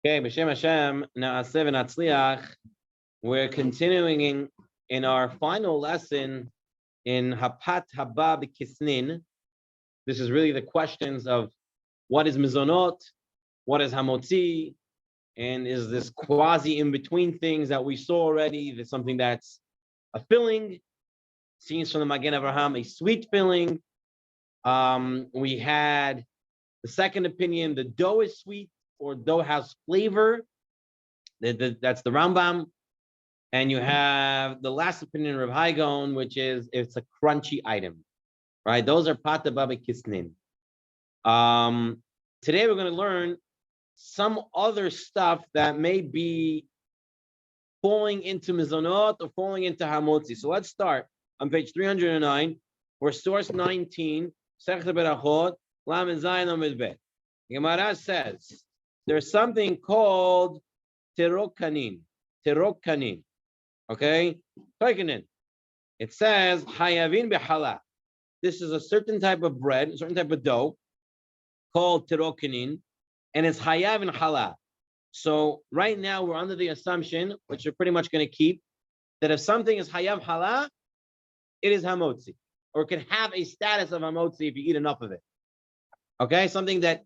Okay, B'Shem Hashem, Na'aseh v'Natzliach. We're continuing in our final lesson in HaBa'a b'Kisnin. This is really the questions of what is Mezonot, what is Hamotzi, and is this quasi in between things that we saw already? There's something that's a filling, scenes from the Magen Avraham, a sweet filling. We had the second opinion: the dough is sweet, or dough has flavor. That's the Rambam. And you have the last opinion of Rav Haigon, which is it's a crunchy item, right? Those are Pata Baba Kisnin. Today we're going to learn some other stuff that may be falling into Mezonot or falling into Hamotzi. So let's start on page 309. We're source 19, Sechta Berachot, Lamed Zayin Amud Bet. Gemara says there's something called terokanin. Terokanin. Okay? Terokanin. It says hayavin b'chala. This is a certain type of bread, a certain type of dough called terokanin, and it's hayav in chala. So right now we're under the assumption, which we're pretty much going to keep, that if something is hayav chala, it is hamotzi, or it can have a status of hamotzi if you eat enough of it. Okay? Something that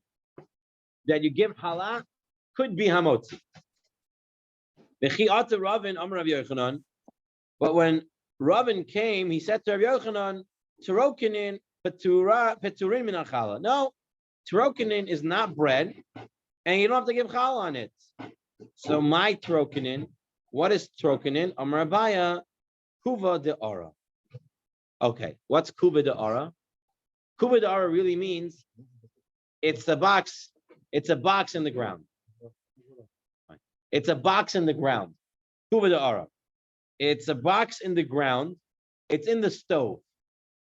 you give chala could be hamotzi. But when Ravin came, he said to Rav Yochanan, Terokinin peturin min chala. No, terokinin is not bread, and you don't have to give chala on it. So my terokinin, what is terokinin? Amar HaBa'a, kuva de ara. Okay, what's kuva de ara? Kuva de ara really means it's a box. It's a box in the ground. It's a box in the ground. Kuva de ara. It's a box in the ground. It's in the stove.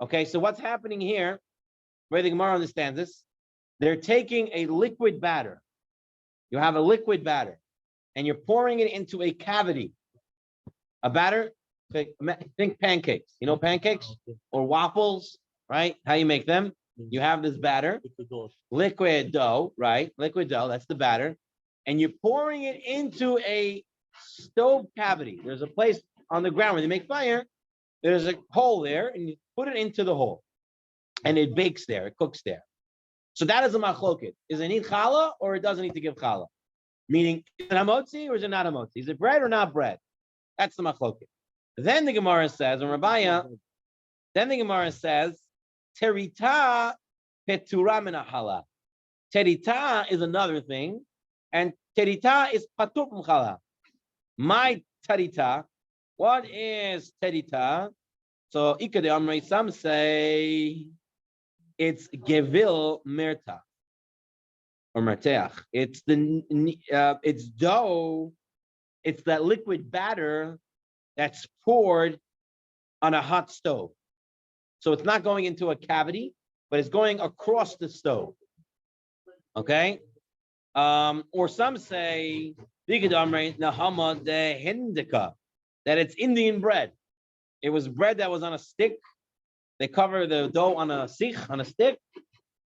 Okay, so what's happening here? Where the Gemara understands this, they're taking a liquid batter. You have a liquid batter, and you're pouring it into a cavity. A batter. Think pancakes. You know pancakes or waffles, right? How you make them? You have this batter, liquid dough, right? Liquid dough, that's the batter. And you're pouring it into a stove cavity. There's a place on the ground where they make fire. There's a hole there, and you put it into the hole. And it bakes there, it cooks there. So that is a machloket. Is it need challah or it doesn't need to give challah? Meaning, is it hamotzi or is it not hamotzi? Is it bread or not bread? That's the machloket. Then the Gemara says, on HaBa'a, then the Gemara says, terita petura min challah. Terita is another thing, and terita is patur from challah. My terita, what is terita? So ikade amrei, some say it's gevil merta or merteach. It's it's dough. It's that liquid batter that's poured on a hot stove. So it's not going into a cavity, but it's going across the stove. Okay? Or some say that it's Indian bread. It was bread that was on a stick. They cover the dough on a sikh, on a stick,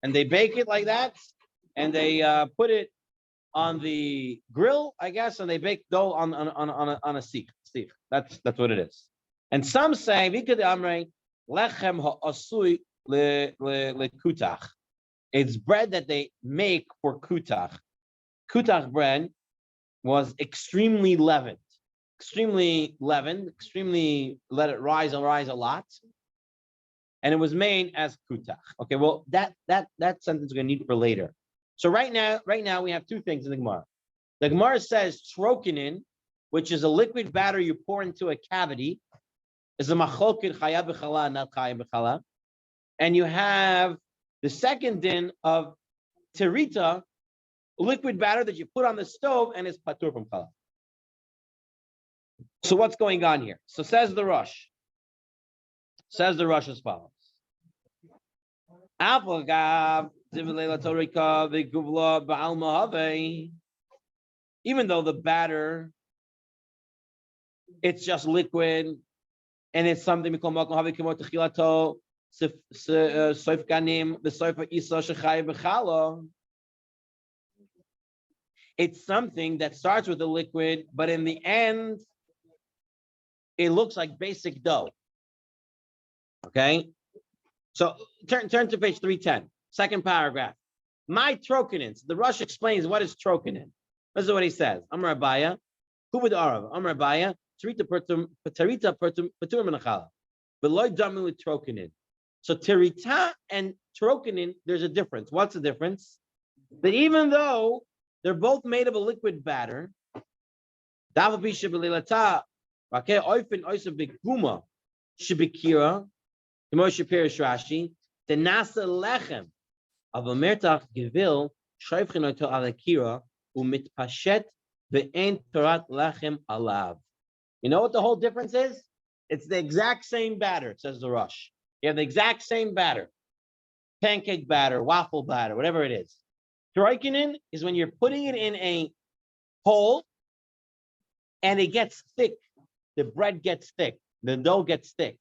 and they bake it like that, and they put it on the grill, I guess, and they bake dough on a sikh. That's what it is. And some say lechem ha'asui lekutach. It's bread that they make for kutach. Kutach bread was extremely leavened, extremely let it rise a lot, and it was made as kutach. Okay, well that sentence we're gonna need for later. So right now we have two things in the Gemara. The Gemara says trokinin, which is a liquid batter you pour into a cavity, is a machloket chayav b'chala, not chayav b'chala. And you have the second din of terita, liquid batter that you put on the stove and is patur from chala. So what's going on here? So says the Rosh. Says the Rosh as follows. Even though the batter, it's just liquid, and it's something even It's something that starts with a liquid, but in the end, it looks like basic dough. Okay? So turn to page 310, second paragraph. My trocanins. The Rush explains what is trocanin. This is what he says. Amar HaBa'a, who would Arav? Amar HaBa'a, Tarita pertum menachala. Beloy damu with trocanin. So terita and trocanin, there's a difference. What's the difference? That even though they're both made of a liquid batter, davapisha belilata, rakeh oifen oisa beguma, shibikira, Moshe Pirish Rashi, the nasa lechem of a mertach gevil shayfchin oto alakira umitpashet ve'en torat lechem alav. You know what the whole difference is? It's the exact same batter, says the Rush. You have the exact same batter, pancake batter, waffle batter, whatever it is. Troikinin is when you're putting it in a hole and it gets thick. The bread gets thick. The dough gets thick.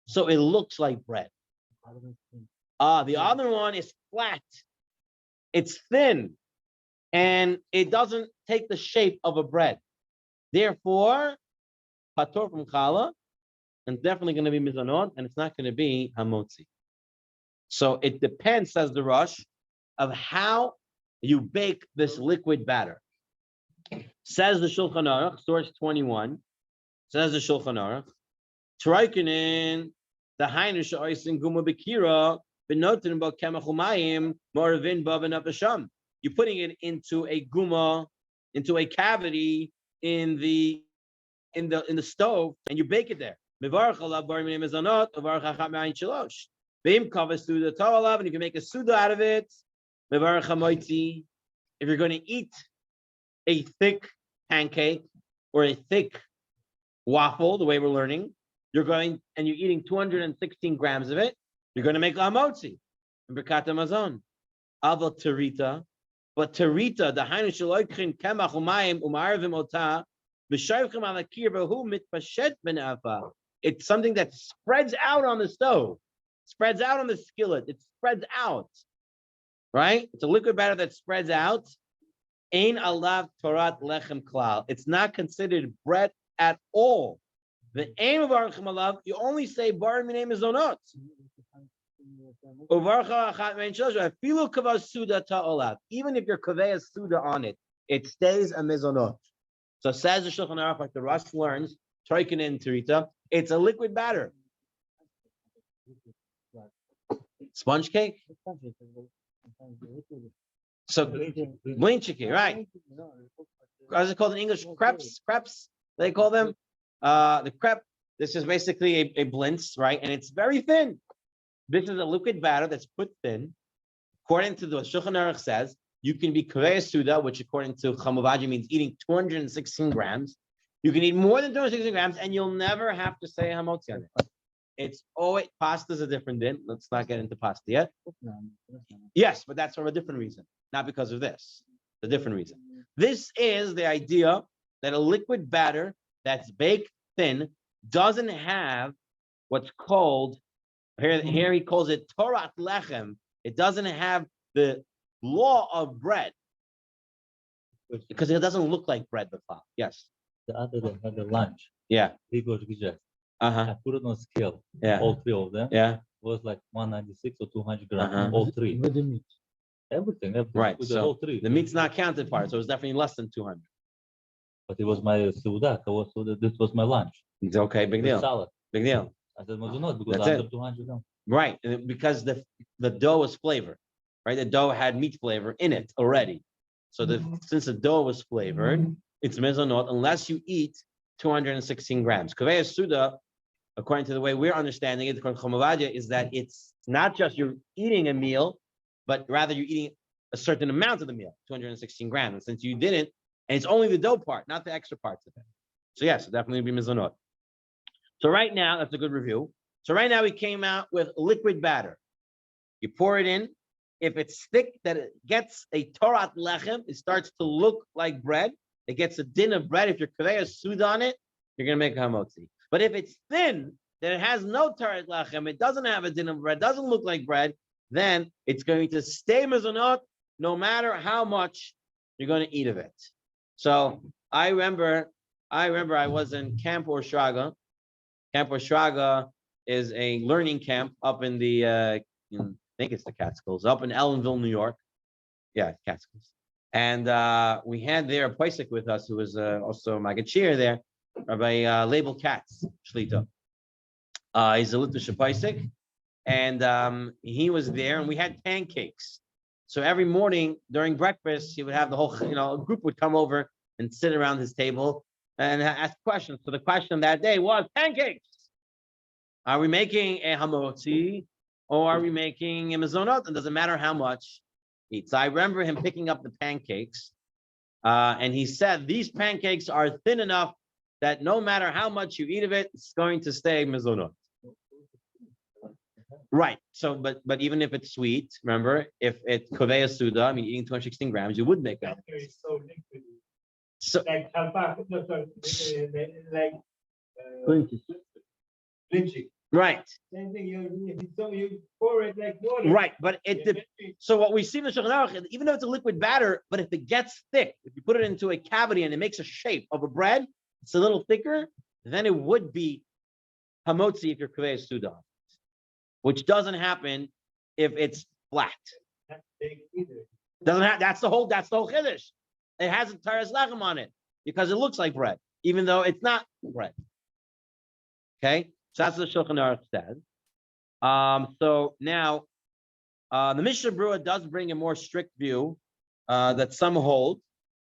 So it looks like bread. The other one is flat. It's thin. And it doesn't take the shape of a bread. Therefore, patur from challah, and definitely going to be mezonot, and it's not going to be hamotzi. So it depends, says the Rush, of how you bake this liquid batter. Says the Shulchan Aruch, source 21, says the Shulchan Aruch, Troikinin, the Hainish Oisin Guma Bekira, Benotin about Kemachumayim, Moravin Bavan Apasham. You're putting it into a guma, into a cavity in the stove, and you bake it there. Mevarach alav bar minei mezonot, mevarach achat me'ayin shalosh. Ve'im kavas suda ta'alav, and if you make a suda out of it, mevarach hamotzi. If you're going to eat a thick pancake or a thick waffle, the way we're learning, you're eating 216 grams of it, you're going to make hamotzi in Birkat Hamazon. Aval terita, but terita, the hainu shaloikhin kemach umayim umarvim ota b'shayvchem alakir v'hu mitpashet b'ne'afa. It's something that spreads out on the stove, spreads out on the skillet. It spreads out, right? It's a liquid batter that spreads out. Ein alav torat lechem klal. It's not considered bread at all. The aim of archim alav, you only say bar minei mezonot. Even if you're kaveh suda on it, it stays a mezonot. So says the Shulchan Aruch, like the Rush learns, troikin in terita, it's a liquid batter. Sponge cake? So blinchiki, right? As it's called in English, crepes, they call them. The crepe, this is basically a blintz, right? And it's very thin. This is a liquid batter that's put thin. According to the Shulchan Aruch says, you can be kaveh suda, which according to Chamuvaji means eating 216 grams. You can eat more than 216 grams, and you'll never have to say hamotzi on it. It's pasta's a different din. Let's not get into pasta yet. Yes, but that's for a different reason, not because of this. A different reason. This is the idea that a liquid batter that's baked thin doesn't have what's called, here he calls it torat lechem. It doesn't have the law of bread because it doesn't look like bread before. Yes. The other day had a lunch. Yeah. He goes to I put it on scale. Yeah. All three of them. Yeah. Was like 196 or 200 grams. All three. With the meat. Everything. Right. With So the all three. the meat's not counted for it, so it's definitely less than 200. But it was my seudah. This was my lunch. It's okay. Big With deal. salad. Big deal. I said Mezonot because That's under it. 200 grams. Right, because the dough was flavored, right? The dough had meat flavor in it already. So since the dough was flavored, it's mezonot unless you eat 216 grams. Kaveh suda, according to the way we're understanding it, according to Chomovadya, is that it's not just you're eating a meal, but rather you're eating a certain amount of the meal, 216 grams. And since you didn't, and it's only the dough part, not the extra parts of it. So yes, it definitely be mezonot. So right now, that's a good review. So right now we came out with liquid batter. You pour it in. If it's thick, that it gets a torat lechem, it starts to look like bread. It gets a din of bread. If you're kaveh sud on it, you're going to make a hamotzi. But if it's thin, that it has no torat lechem, it doesn't have a din of bread, doesn't look like bread, then it's going to stay mezonot no matter how much you're going to eat of it. So I remember I was in Camp Oshraga. Camp Oshraga is a learning camp up in the, I think it's the Catskills, up in Ellenville, New York. Yeah, Catskills. And we had there a Paisik with us who was also Magachir there, Rabbi Label Katz, Shlita. He's a Litvish Paisik. And he was there, and we had pancakes. So every morning during breakfast, he would have the whole, a group would come over and sit around his table and ask questions. So the question that day was pancakes. Are we making a Hamotzi or are we making a Mezonot? It doesn't matter how much eat. So I remember him picking up the pancakes, and he said these pancakes are thin enough that no matter how much you eat of it, it's going to stay Mezonot. Right. So, but even if it's sweet, remember, if it's Kovea Suda, I mean, eating 216 grams, you would make that. So like HaBa'a, no, sorry, like lynchy. right. Same thing. You pour it like water. Right, but so what we see in the Shulchan Aruch, even though it's a liquid batter, but if it gets thick, if you put it into a cavity and it makes a shape of a bread, it's a little thicker, then it would be Hamotzi if you're Kovea Suda, which doesn't happen if it's flat. Doesn't have. That's the whole Chiddush. It has a taras lechem on it because it looks like bread, even though it's not bread. Okay, so that's what the Shulchan Aruch says. So now, the Mishnah Berurah does bring a more strict view that some hold.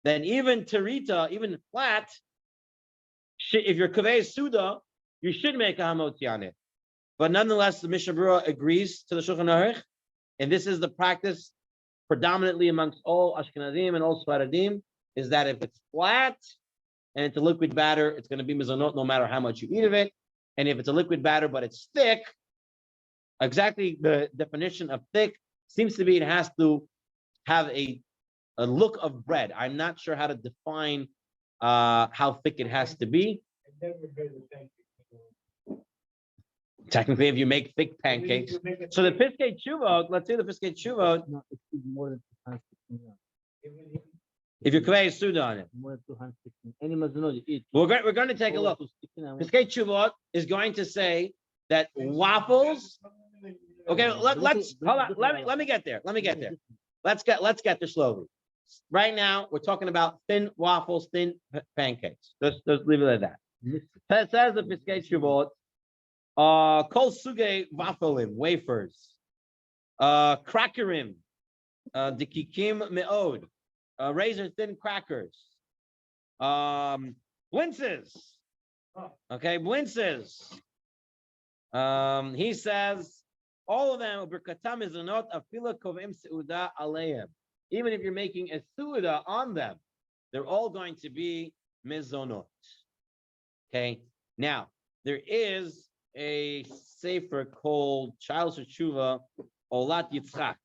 Then even terita, even flat, if you're Kovea Suda, you should make a Hamotzi on it. But nonetheless, the Mishnah Berurah agrees to the Shulchan Aruch, and this is the practice predominantly amongst all Ashkenazim and all Sfaradim, is that if it's flat and it's a liquid batter, it's going to be mezonot no matter how much you eat of it. And if it's a liquid batter but it's thick, exactly the definition of thick seems to be it has to have a look of bread. I'm not sure how to define how thick it has to be. Technically, if you make thick pancakes, so the Piskei Teshuvot, let's say the Piskei Teshuvot, more than 216. if you're Kovea Suda on it, More than 216. Any Mezonot you eat. we're going to take a look. Piskei Teshuvot is going to say that waffles. Okay, let's hold on. Let me get there. Let's get there slowly. Right now, we're talking about thin waffles, thin pancakes. Just leave it at that. It says the Piskei Teshuvot. Kol suge wafelim, wafers, crackerim, dikikim meod, razor thin crackers, blintzes. Okay, blintzes. He says all of them berkatam mezonot afila kovim seuda aleim. Even if you're making a seuda on them, they're all going to be mezonot. Okay, now there is a sefer called Child's Tshuva Olat Yitzchak.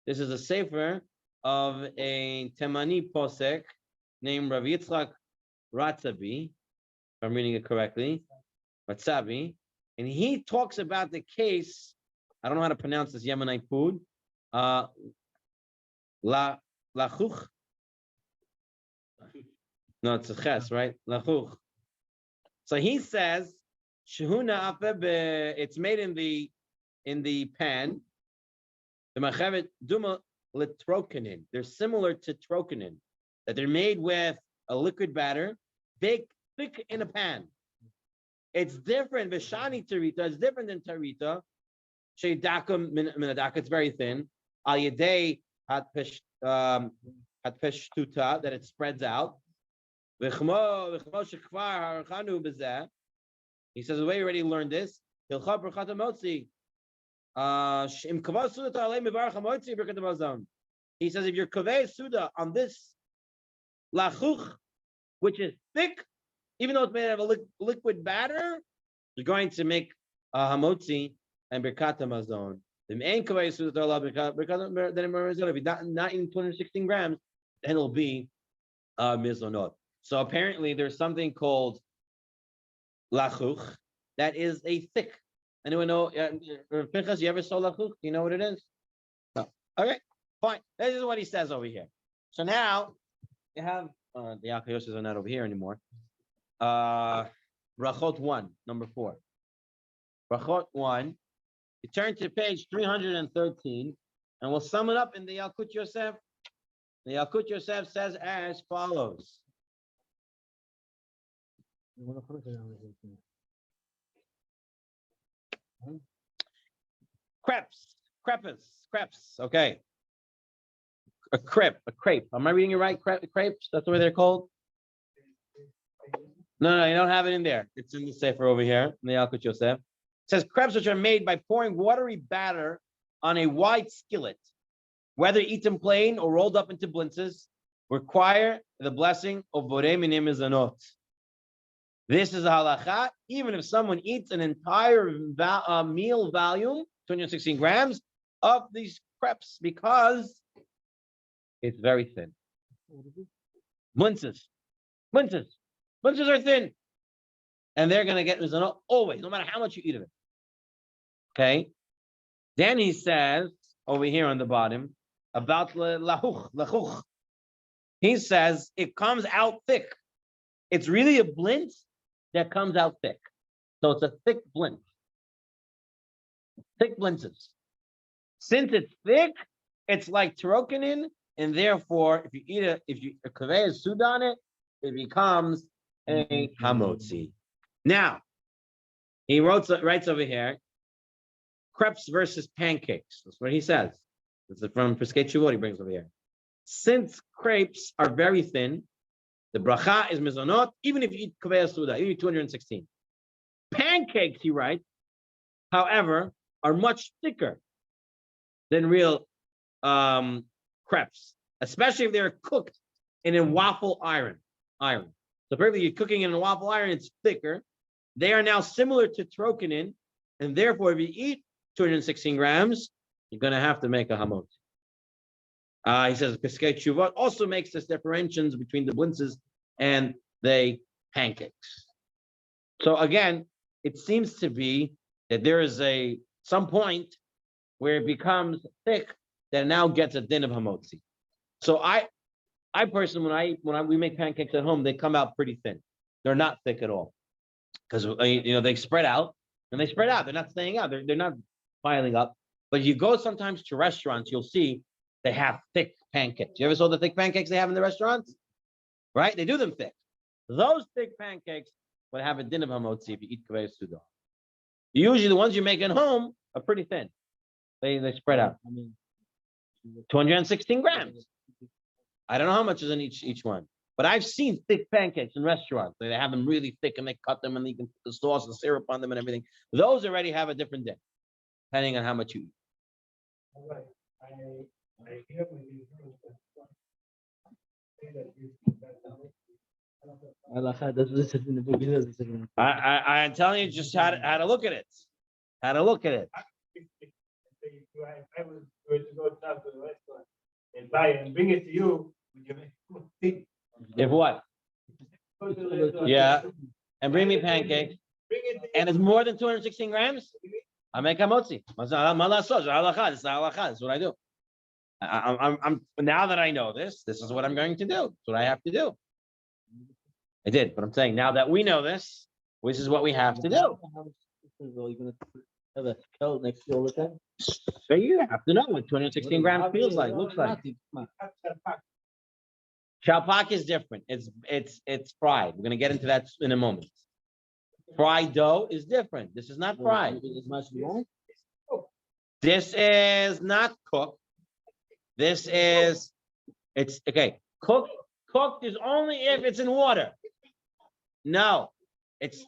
This is a sefer of a Temani posek named Rav Yitzchak Ratzabi, if I'm reading it correctly, Ratzabi, and he talks about the case. I don't know how to pronounce this Yemenite food. Lachuch. No, it's a ches, right? Lachuch. So he says. It's made in the pan. The machavet duma litrokenin. They're similar to trokenin, that they're made with a liquid batter, baked thick in a pan. It's different. Vishani tarita is different than tarita. Sheidakum minadaka. It's very thin. Al yedei hatpesh tuta, that it spreads out. V'chmo shekvar harchanu b'zeh. He says, the way you already learned this, he says, if you're Kovea Suda on this lachuch, which is thick, even though it's made out of a liquid batter, you're going to make hamotzi and birkat hamazon. If you're not eating 216 grams, then it'll be mezonot. So apparently there's something called lachuch, that is a thick. Anyone know? Pinchas, you ever saw lachuch? Do you know what it is? No. Okay, fine. This is what he says over here. So now you have the Yakayosas are not over here anymore. Brachot 1, number 4. Brachot 1. You turn to page 313, and we'll sum it up in the Yalkut Yosef. The Yalkut Yosef says as follows. Crepes. Okay. A crepe. Am I reading it right? Crepes. That's the way they're called. No, you don't have it in there. It's in the sefer over here in the Yalkut Yosef. It says crepes which are made by pouring watery batter on a wide skillet, whether eaten plain or rolled up into blintzes, require the blessing of Borei Minei Mezonot. This is a halacha, even if someone eats an entire meal volume, 216 grams, of these crepes, because it's very thin. Blintzes are thin. And they're going to get mezonot always, no matter how much you eat of it. Okay? Then he says, over here on the bottom, about lachuch. He says it comes out thick. It's really a blint that comes out thick. So it's a thick blint. Thick blintzes. Since it's thick, it's like terokenin, and therefore, if you kaveh is sud on it, it becomes a hamotzi. Now, he writes over here, crepes versus pancakes. That's what he says. This is from Piskei Teshuvot he brings over here. Since crepes are very thin, the bracha is mezonot, even if you eat kaveh suda, even 216. Pancakes, he writes, however, are much thicker than real crepes, especially if they're cooked in a waffle iron. So apparently you're cooking in a waffle iron, it's thicker. They are now similar to trokenin, and therefore if you eat 216 grams, you're going to have to make a hamotzi. He says Piskei Teshuvot also makes this differentiation between the blintzes and the pancakes. So again, it seems to be that there is some point where it becomes thick that now gets a din of hamotzi. So I personally, when we make pancakes at home, they come out pretty thin. They're not thick at all because they spread out and they spread out. They're not staying out. They're not piling up. But you go sometimes to restaurants, you'll see they have thick pancakes. You ever saw the thick pancakes they have in the restaurants? Right? They do them thick. Those thick pancakes would have a din of hamotzi if you eat kaveh suda. Usually the ones you make at home are pretty thin. They spread out. 216 grams. I don't know how much is in each one, but I've seen thick pancakes in restaurants. They have them really thick and they cut them and you can put the sauce and syrup on them and everything. Those already have a different din, depending on how much you eat. I'm telling you just how to look at it. How to look at it. I was going to go down to the restaurant and buy it and bring it to you. If what? Yeah. And bring me pancakes. And it's more than 216 grams? I make hamotzi. This is halakha. This is what I do. I'm now that I know this is what I'm going to do. It's what I have to do. I did, but I'm saying now that we know this is what we have to do. Have a coat next to all the time. So you have to know what 216 grams feels like, looks like. Chalpak is different. It's fried. We're gonna get into that in a moment. Fried dough is different. This is not fried. This is not cooked. It's okay. Cooked is only if it's in water. No, it's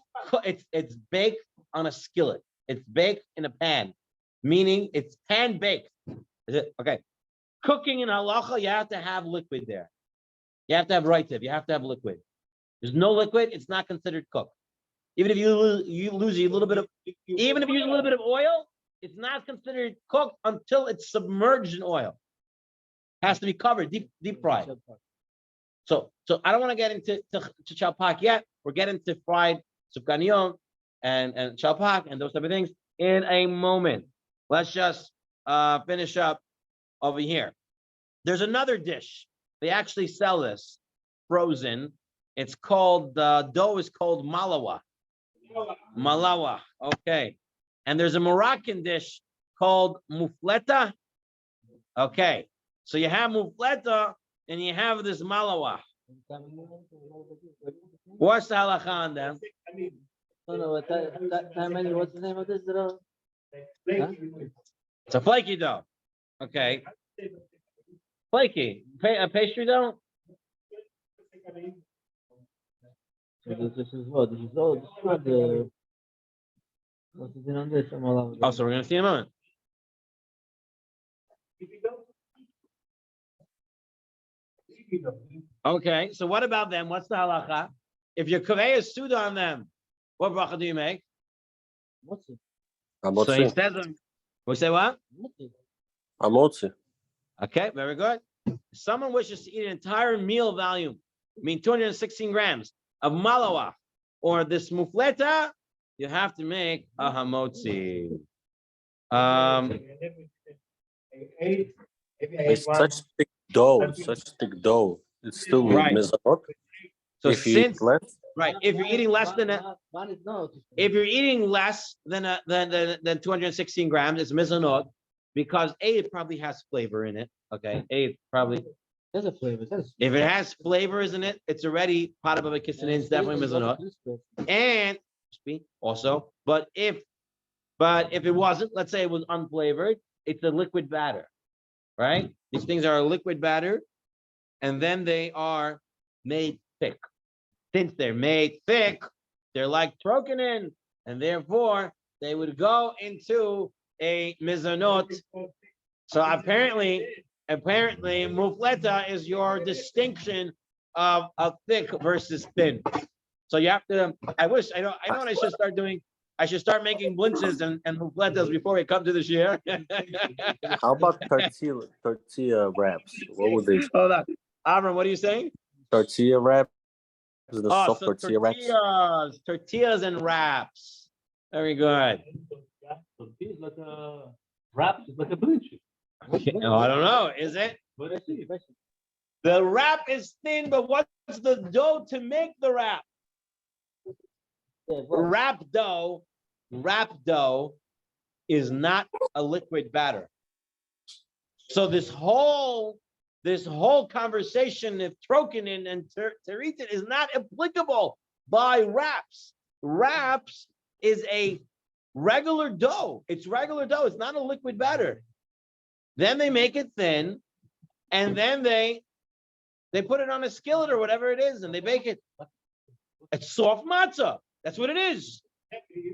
baked on a skillet. It's baked in a pan, meaning it's pan baked. Is it okay? Cooking in halacha, you have to have liquid there. You have to have roitiv. You have to have liquid. There's no liquid, it's not considered cooked. Even if you lose a little bit of, even if you use a little bit of oil, it's not considered cooked until it's submerged in oil. It has to be covered, deep fried. So I don't want to get into chalpak yet. We're getting to fried sufganiyon and chalpak and those type of things in a moment. Let's just finish up over here. There's another dish. They actually sell this frozen. It's called, the dough is called malawa. Malawa, okay. And there's a Moroccan dish called mufleta. Okay, so you have mufleta and you have this malawa. What's the halacha on them? What's the name of this? It's a flaky dough. Okay, flaky. A pastry dough? This is what? This is not the. What's the name on this? Oh, so we're gonna see in a moment. Okay, so what about them? What's the halacha? If your kaveh is sued on them, what bracha do you make? What's it? So he says, we say what? Hamotzi. Okay, very good. If someone wishes to eat an entire meal volume, I mean 216 grams of malawa or this mufleta, you have to make a hamotzi. It's such thick dough, It's still Right. mezonot. So If you eat less, right, if you're eating less than if you're eating less than 216 grams, it's mezonot, because it probably has flavor in it. Okay, it probably There's a flavor. if it has flavors in it, it's already part of a kissing. It's definitely mezonot. And also, but if it wasn't, let's say it was unflavored, it's a liquid batter, right? These things are a liquid batter, and then they are made thick. Since they're made thick, they're like broken in, and therefore they would go into a mezonot. So apparently, mufleta is your distinction of thick versus thin. So you have to. I know what I should start doing. I should start making blinches and mufletas before we come to this year. how about tortilla wraps? What would they? Hold on, Avram, what are you saying? Tortilla wraps, the soft So tortilla wraps. tortillas and wraps. Very good. Tortillas like a wrap, like a bridge. No, I don't know. Is it? The wrap is thin, but what's the dough to make the wrap? Wrap dough is not a liquid batter. So this whole conversation of trokenin and teritin is not applicable by wraps. Wraps is a regular dough. It's regular dough. It's not a liquid batter. Then they make it thin, and then they put it on a skillet or whatever it is, and they bake it. It's soft matzah. That's what it is.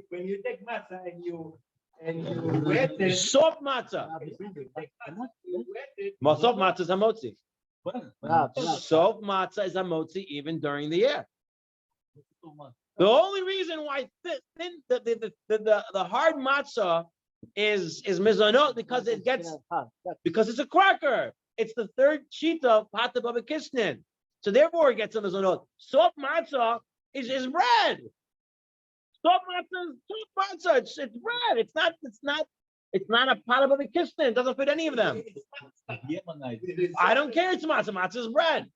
When you take matzah and you wet it, Soft matzah. Soft matzah is hamotzi. Soft matzah is hamotzi even during the year. The only reason why the hard matzah is mezonot because it's a cracker. It's the third sheet of pata baba kisnin. So therefore it gets a mezonot. Soft matzah is bread. Soft matzah, it's bread. It's not a pata baba kisnin. It doesn't fit any of them. I don't care. It's matzah. Matzah is bread.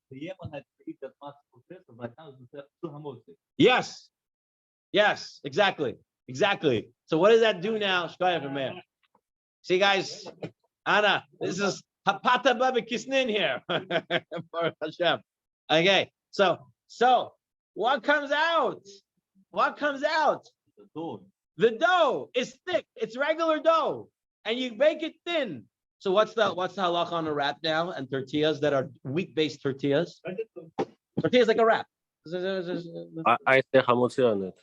Yes, exactly. So what does that do now? See, guys, Anna, this is Hapata Baba Kisnin here. For Hashem. Okay, so what comes out? The dough is thick. It's regular dough, and you bake it thin. So what's the halacha on a wrap now? And tortillas that are wheat-based tortillas. Tortillas like a wrap. I say hamotzi on it.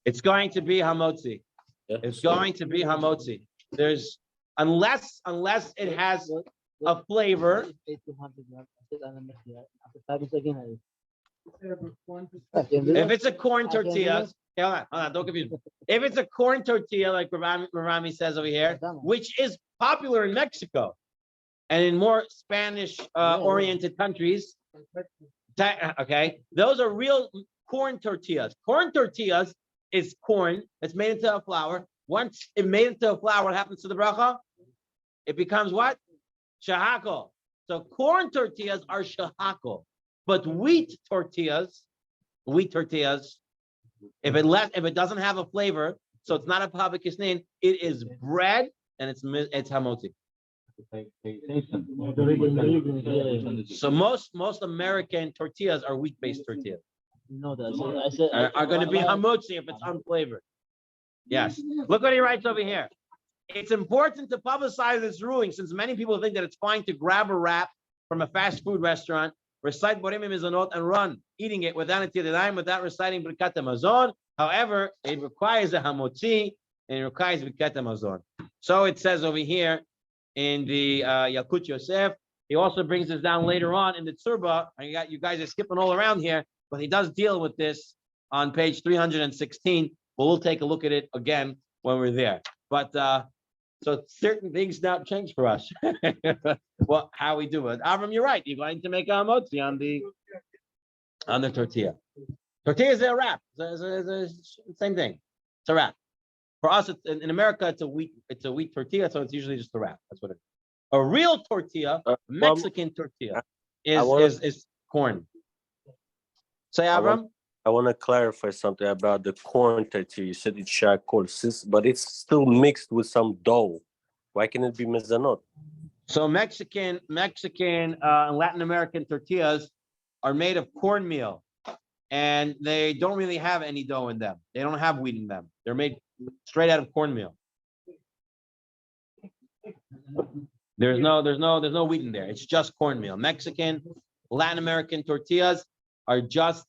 It's going to be hamotzi. Yeah. It's going to be hamotzi. There's unless it has a flavor. If it's a corn tortilla, hold on, don't confuse me. If it's a corn tortilla, like Rami says over here, which is popular in Mexico and in more Spanish oriented countries, okay, those are real corn tortillas. Corn tortillas is corn that's made into a flour. Once it made into a flour, what happens to the bracha? It becomes what? Shahakol. So corn tortillas are shahakol. But wheat tortillas, if it doesn't have a flavor, so it's not a pavakisnin, it is bread and it's hamotzi. So most American tortillas are wheat-based tortillas. No, I said Are going to be hamotzi if it's unflavored. Yes. Look what he writes over here. It's important to publicize this ruling since many people think that it's fine to grab a wrap from a fast food restaurant, recite Borim Mezonot, and run eating it without reciting Birkat Hamazon. However, it requires a Hamotzi and it requires Birkat Hamazon. So it says over here in the Yalkut Yosef. He also brings this down later on in the Tzurba. You guys are skipping all around here, but he does deal with this on page 316. But we'll take a look at it again when we're there. But so certain things now change for us. Well, how we do it. Avram, you're right. You're going to make a hamotzi on the tortilla. Tortilla is a wrap. It's the same thing. It's a wrap. For us, in America, it's a wheat tortilla, so it's usually just a wrap. That's what it is. A real tortilla, Mexican tortilla, is corn. Say, Avram? I want to clarify something about the corn tortilla. You said it's charcoal, but it's still mixed with some dough. Why can it be mezonot? So Mexican and Latin American tortillas are made of cornmeal, and they don't really have any dough in them. They don't have wheat in them. They're made straight out of cornmeal. There's no wheat in there. It's just cornmeal. Mexican, Latin American tortillas are just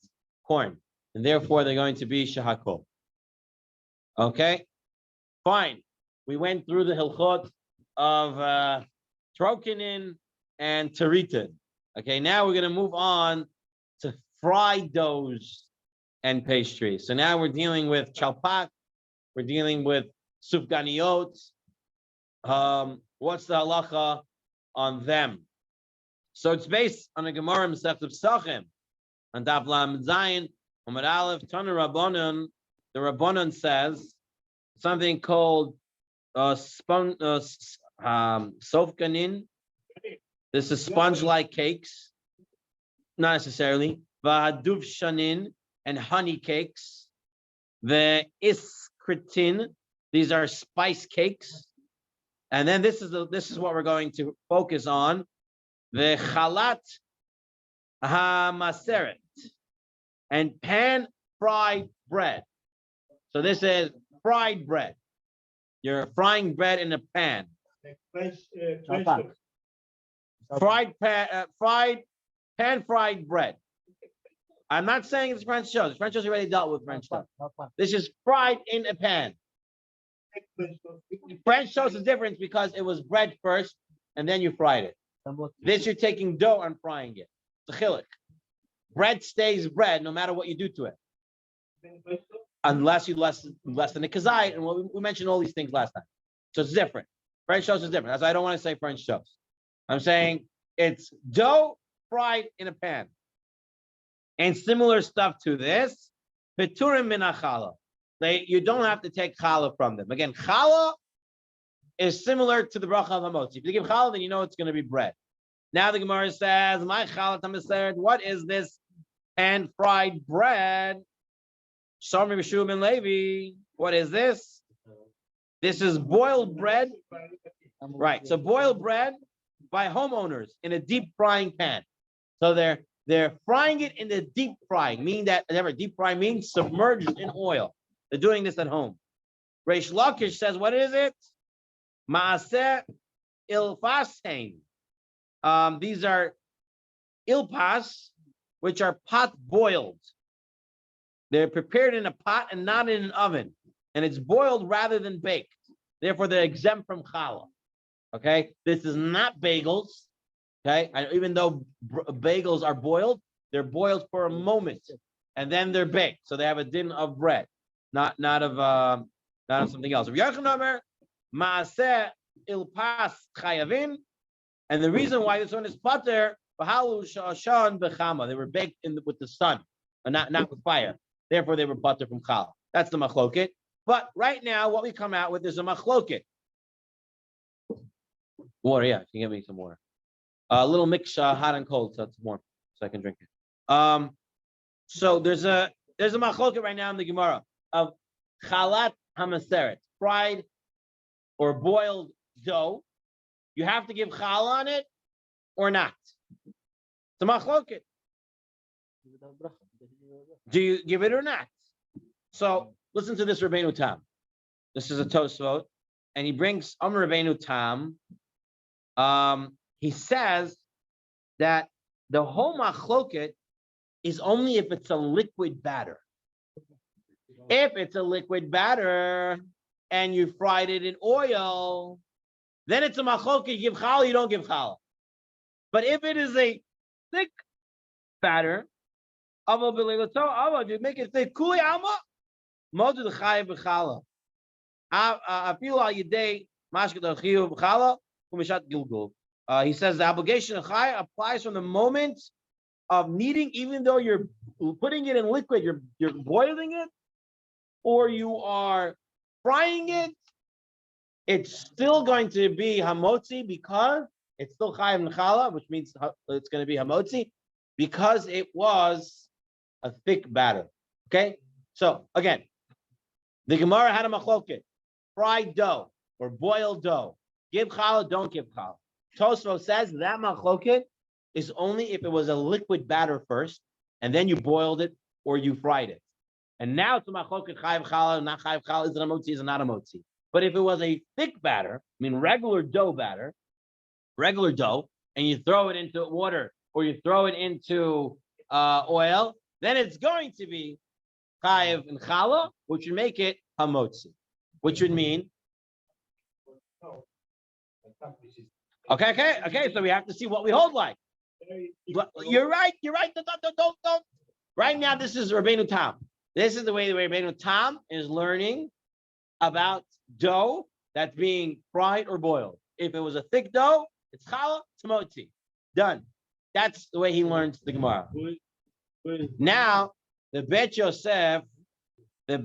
corn, and therefore they're going to be shahakol. Okay, fine. We went through the hilchot of trokenin and taritin. Okay, now we're going to move on to fried doughs and pastries. So now we're dealing with chalpak. We're dealing with sufganiyot. What's the halacha on them? So it's based on a Gemara Masechet Pesachim, on Daf Lamed Zayin, Amud Aleph, Tana Rabbanon. The Rabbanon says something called sofganin. This is sponge-like cakes, not necessarily. Vahaduv shanin and honey cakes. The iskritin, these are spice cakes. And then this is what we're going to focus on. The chalat hamaseret and pan-fried bread. So this is fried bread. You're frying bread in a pan. Pan-fried bread. I'm not saying it's French toast. French toast already dealt with French toast. This is fried in a pan. French toast is different because it was bread first and then you fried it. This you're taking dough and frying it. It's a chilik. Bread stays bread no matter what you do to it, unless you lessen the kazait. And we mentioned all these things last time, so it's different. French toast is different. That's why I don't want to say French toast. I'm saying it's dough fried in a pan, and similar stuff to this. Peturim min challah. You don't have to take challah from them. Again, challah is similar to the bracha of hamotzi. If you give challah, then you know it's going to be bread. Now the Gemara says, "My challah tamaseret. What is this pan-fried bread?" Shamri B'Shu ben Levi. What is this? This is boiled bread, right? So boiled bread by homeowners in a deep frying pan. So they're frying it in the deep frying, meaning that whatever deep frying means submerged in oil. They're doing this at home. Reish Lakish says, what is it? Maaseh ilfasein. These are ilpas, which are pot boiled. They're prepared in a pot and not in an oven. And it's boiled rather than baked. Therefore, they're exempt from challah. Okay? This is not bagels. Okay? Even though bagels are boiled, they're boiled for a moment. And then they're baked. So they have a din of bread. Not of something else. Maaseh ilpas chayavin, and the reason why this one is pater, they were baked with the sun, and not with fire. Therefore, they were pater from challah. That's the machloket. But right now, what we come out with is a machloket. Water, yeah, you can give me some water. A little mix, hot and cold, so it's warm, so I can drink it. So there's a machloket right now in the Gemara of chalat hamaseret, fried or boiled dough. You have to give chal on it or not. It's a machloket. Do you give it or not? So listen to this Rabbeinu Tam. This is a Tosfot, and he brings Rabbeinu Tam. He says that the whole machloket is only if it's a liquid batter. If it's a liquid batter and you fried it in oil, then it's a machloket. You give challah, you don't give challah. But if it is a thick batter, if you make it thick, kuli alma, modu the chayav b'challah. Afilu al yedei mashkat al-chiyuv b'challah u'mishat gilgul. He says the obligation of chayav applies from the moment of kneading, even though you're putting it in liquid, you're boiling it, or you are frying it, it's still going to be hamotzi because it's still chayav nechala, which means it's going to be hamotzi because it was a thick batter. Okay, so again, the Gemara had a machloket: fried dough or boiled dough. Give challah, don't give challah. Tosfos says that machloket is only if it was a liquid batter first, and then you boiled it or you fried it. And now it's a machloket chayav challah, not chayav challah. Is it a motzi? Is it not a motzi? But if it was a thick batter, I mean regular dough, and you throw it into water or you throw it into oil, then it's going to be chayav and challah, which would make it hamotzi, which would mean. Okay. So we have to see what we hold like. You're right. Don't. Right now, this is Rabbeinu Tam. This is the way Rabbeinu Tam is learning about dough that's being fried or boiled. If it was a thick dough, it's challah, it's motzi. Done. That's the way he learns the Gemara. Now, the Bet Yosef. It's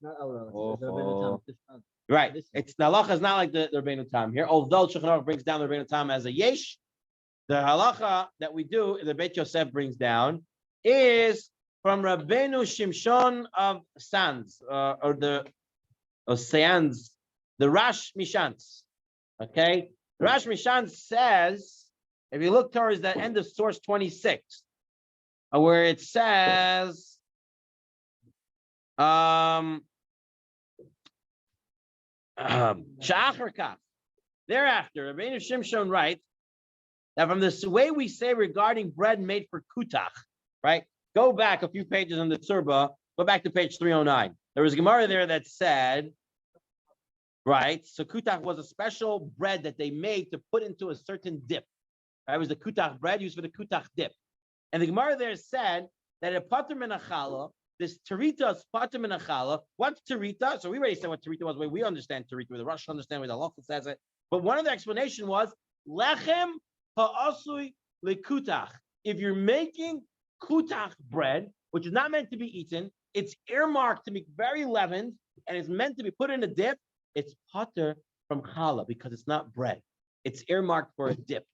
not our Right. It's the halacha is not like the Rabbeinu Tam here. Although Shulchan Aruch brings down the Rabbeinu Tam as a yesh, the halacha that we do, the Bet Yosef brings down, is from Rabbeinu Shimshon of Sanz, the Rash Mishans. Okay, Rash Mishans says, if you look towards the end of source 26, where it says, thereafter, Rabbeinu Shimshon writes that from this way we say regarding bread made for kutach, right? Go back a few pages on the Tzurba, go back to page 309. There was a Gemara there that said, right? So kutach was a special bread that they made to put into a certain dip. Right? It was the kutach bread used for the kutach dip. And the Gemara there said that a pater min achala, this terita is pater min achala. What's terita? So we already said what terita was. The way we understand terita, the Russians understand, the way the halacha says it. But one of the explanation was lechem ha'asui lekutach. If you're making kutach bread, which is not meant to be eaten, it's earmarked to be very leavened, and it's meant to be put in a dip, it's pater from challah because it's not bread. It's earmarked for a dip,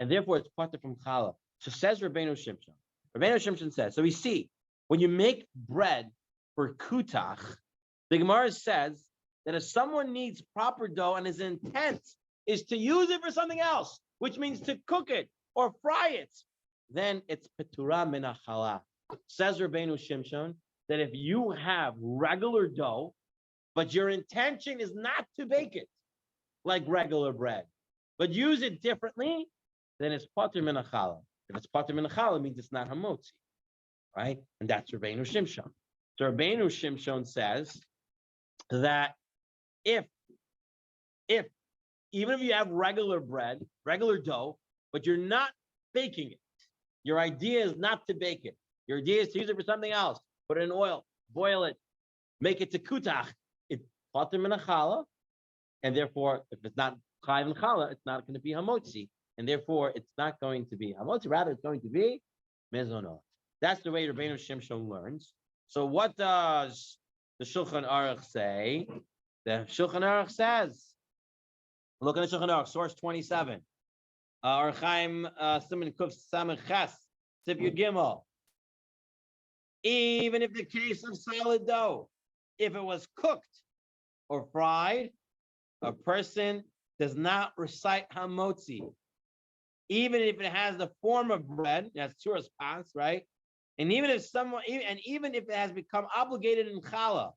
and therefore it's pater from challah. So says Rabbeinu Shimshon. Rabbeinu Shimshon says, so we see, when you make bread for kutach, the Gemara says that if someone needs proper dough and his intent is to use it for something else, which means to cook it or fry it, then it's petura min achala. Says Rabbeinu Shimshon that if you have regular dough, but your intention is not to bake it like regular bread, but use it differently, then it's patur min achala. If it's patur min achala, it means it's not hamotzi, right? And that's Rabbeinu Shimshon. So Rabbeinu Shimshon says that if even if you have regular bread, regular dough, but you're not baking it, your idea is not to bake it. Your idea is to use it for something else. Put it in oil, boil it, make it to kutach. It's patur min achala, and therefore, if it's not chayav and challah, it's not going to be hamotzi, and therefore, it's not going to be hamotzi. Rather, it's going to be mezonot. That's the way Rabbeinu Shimshon learns. So, what does the Shulchan Aruch say? The Shulchan Aruch says, look at the Shulchan Aruch, source 27. Or Chaim Siman Kuf Samach Ches Sif Yud Gimel. Even if the case of solid dough, if it was cooked or fried, a person does not recite Hamotzi. Even if it has the form of bread, that's Tzuras Pas, right? And even if even if it has become obligated in Challah,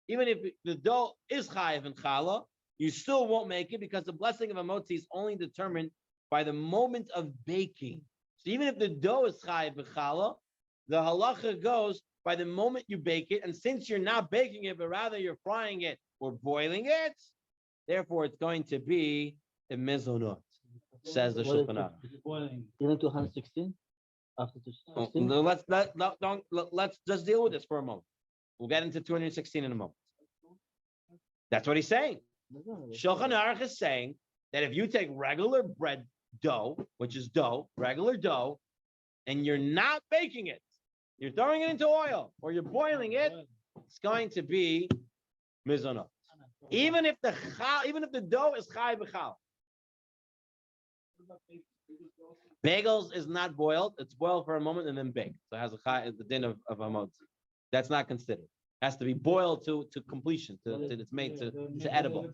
even if the dough is chayiv in Challah, you still won't make it because the blessing of Hamotzi is only determined by the moment of baking. So even if the dough is chayiv in Challah, the halacha goes by the moment you bake it. And since you're not baking it, but rather you're frying it or boiling it, therefore it's going to be a mezonot, says the Shulchan Aruch. Even to 116 after 216. Let's just deal with this for a moment. We'll get into 216 in a moment. That's what he's saying. Shulchan Aruch is saying that if you take regular bread dough, which is dough, regular dough, and you're not baking it, you're throwing it into oil or you're boiling it, it's going to be mizonot. Even if the dough is chai b'chal. Bagels is not boiled; it's boiled for a moment and then baked. So it has the din of hamotzi. That's not considered. It has to be boiled to completion, to it's made to edible.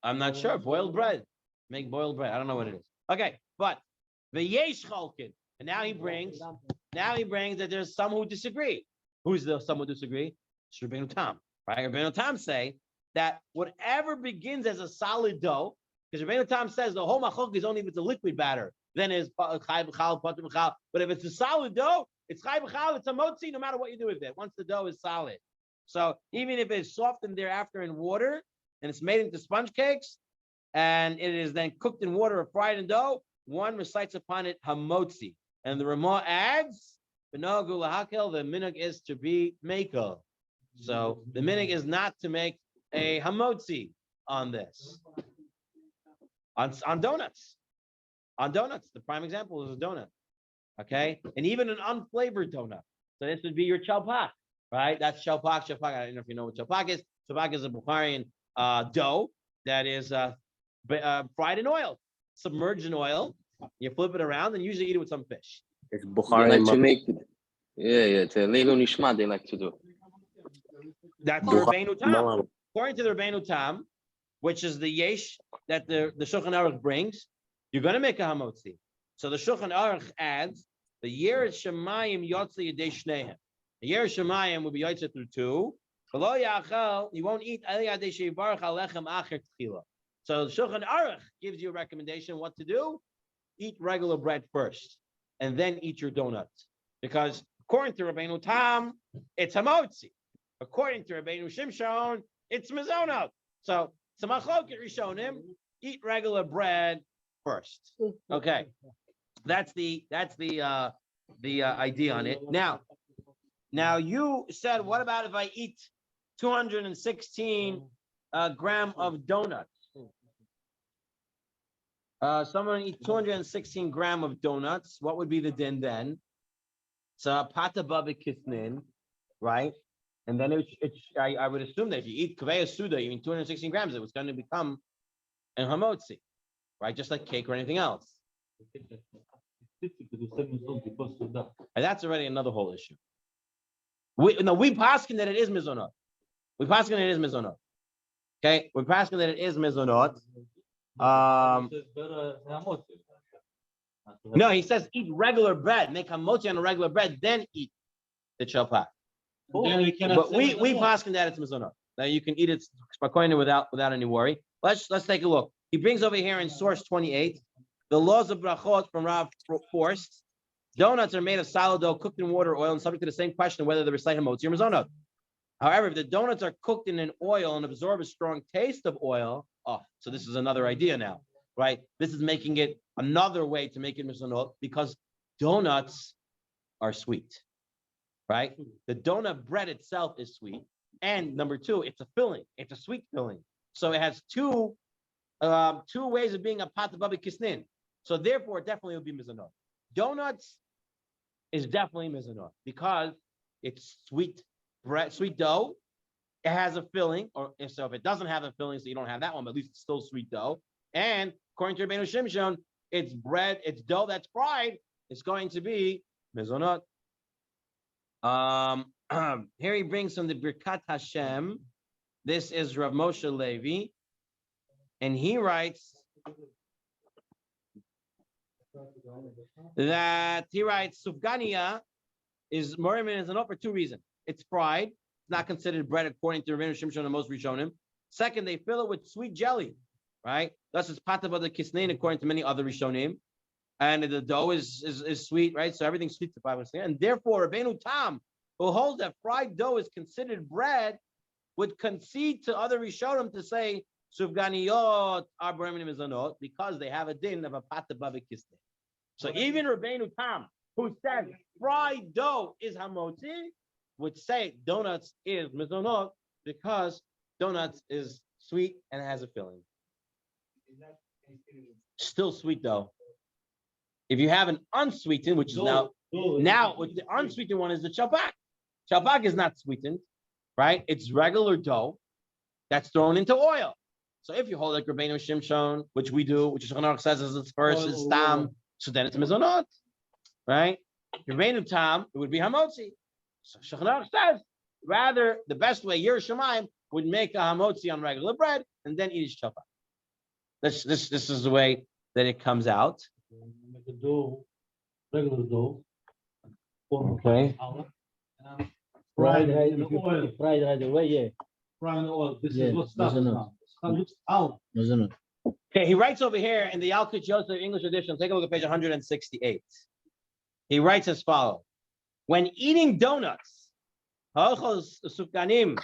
I'm not sure. Boiled bread. Make boiled bread. I don't know what it is. Okay, but the yesh chalkin. And now he brings that there's some who disagree. Who's the some who disagree? It's Rabbeinu Tam. Right? Rabbeinu Tam say that whatever begins as a solid dough, because Rabbeinu Tam says the whole machok is only if it's a liquid batter, then it's chai b'chal, patur b'chal. But if it's a solid dough, it's chai b'chal, it's a motzi, no matter what you do with it, once the dough is solid. So even if it's softened thereafter in water, and it's made into sponge cakes, and it is then cooked in water or fried in dough, one recites upon it hamotzi. And the Ramah adds, the minhag is to be makel. So the minhag is not to make a hamotzi on this. On donuts. On donuts, the prime example is a donut. Okay? And even an unflavored donut. So this would be your chalpak, right? That's chalpak. Chalpak, I don't know if you know what chalpak is. Chalpak is a Bukharian dough that is fried in oil, submerged in oil. You flip it around and usually eat it with some fish. It's They Bukhari. like to make it. Yeah, it's a Lego Nishma they like to do. That's the Rabbeinu Tam. According to the Rabbeinu Tam, which is the yesh that the Shulchan Aruch brings, you're going to make a hamotzi. So the Shulchan Aruch adds, the Yered Shemayim Yotzi Yedei Shnehem. The Yered Shemayim will be Yotzi through two. Below Yachal, you won't eat Aliyah Yadei Sheyivarach Alechem Acher Tchila. So the Shulchan Aruch gives you a recommendation what to do. Eat regular bread first, and then eat your donuts. Because according to Rabbeinu Tam, it's hamotzi. According to Rabbeinu Shimshon, it's mezonot. So Samachloket Rishonim, eat regular bread first. Okay, that's the idea on it. Now you said, what about if I eat 216 gram of donuts? Someone eat 216 gram of donuts. What would be the din then? So pata bava kisnin, right? And then I would assume that if you eat kaveh suda, you mean 216 grams, it was going to become an hamotzi, right? Just like cake or anything else. And that's already another whole issue. We paskin that it is mezonot. We paskin that it is mezonot. Okay, we paskin that it is mezonot. No, he says eat regular bread, make hamotzi on a regular bread, then eat the chalpak. But we paskin that it's mezonot. Now you can eat it spokojno without any worry. Let's take a look. He brings over here in source 28 the laws of brachot from Rav Forst. Donuts are made of solid dough cooked in water or oil and subject to the same question of whether they recite hamotzi or mezonot. However, if the donuts are cooked in an oil and absorb a strong taste of oil, so this is another idea now, right? This is making it another way to make it mezonot because donuts are sweet, right? The donut bread itself is sweet, and number two, it's a filling. It's a sweet filling, so it has two ways of being a pata bava kisnin. So therefore, it definitely will be mezonot. Donuts is definitely mezonot because it's sweet bread, sweet dough, it has a filling, or if so, if it doesn't have a filling, so you don't have that one, but at least it's still sweet dough. And according to Rabbeinu Shimshon, it's bread, it's dough that's fried. It's going to be mezonot. Here he brings from the Birkat Hashem. This is Rav Moshe Levi, and he writes Sufgania is Morim and mezonot for two reasons. It's fried, it's not considered bread according to Rabbeinu Shimshon and most Rishonim. Second, they fill it with sweet jelly, right? Thus, it's patava the kisnein according to many other Rishonim, and the dough is sweet, right? So everything's sweet to 5%. And therefore, Rabbeinu Tam, who holds that fried dough is considered bread, would concede to other Rishonim to say Sufganiyot are Morim and mezonot because they have a din of a patava the kisnein. So even Rabbeinu Tam, who said fried dough is hamotzi, would say donuts is mezonot because donuts is sweet and has a filling. Still sweet though. If you have an unsweetened, which is now with the unsweetened one is the chalpak. Chalpak is not sweetened, right? It's regular dough that's thrown into oil. So if you hold like Rabbeinu Shimshon, which we do, which Shulchan Aruch says is its first is tam, so then it's mezonot, right? Rabbeinu Tam, it would be hamotzi. So Shulchan Aruch says rather the best way Yer Shemaim would make a hamotzi on regular bread and then eat his chalpak. This is the way that it comes out. Make a dough, regular dough. Okay. Fried right, if you put it fried right away, yeah. Fried oil. This Yeah, is what stuff. mezonot. Mezonot. Okay, he writes over here in the Yalkut Yosef English edition. Take a look at page 168. He writes as follows: when eating donuts, halachos sufganim,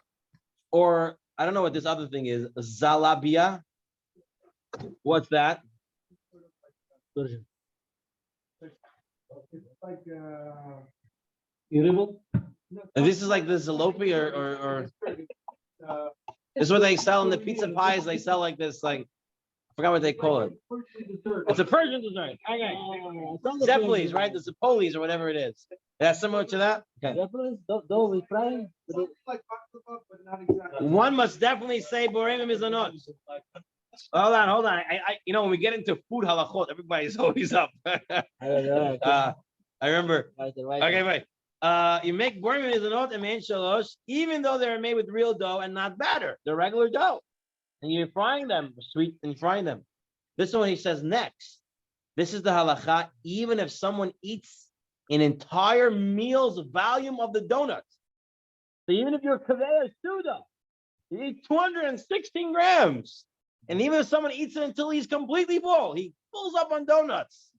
or I don't know what this other thing is, zalabia. What's that? Version. It's like Eatable? And this is like the zalopi or this is what they sell in the pizza pies. They sell like this, like I forgot what they call it. It's a Persian dessert. Okay. Zeppelis, right? The Zeppolis or whatever it is. That's similar to that? Okay. Zeppelis, dough with frying. like baklava, but not exactly. One must definitely say Boreim Mezonot. Hold on. I when we get into food halachot, everybody's always up. I remember. Okay, wait. You make Boreim Mezonot and Mein Shalosh, even though they're made with real dough and not batter. They're regular dough. And you're frying them, sweet and frying them. This is what he says next. This is the halacha, even if someone eats an entire meal's volume of the donuts. So even if you're kaveya suda, you eat 216 grams. And even if someone eats it until he's completely full, he pulls up on donuts.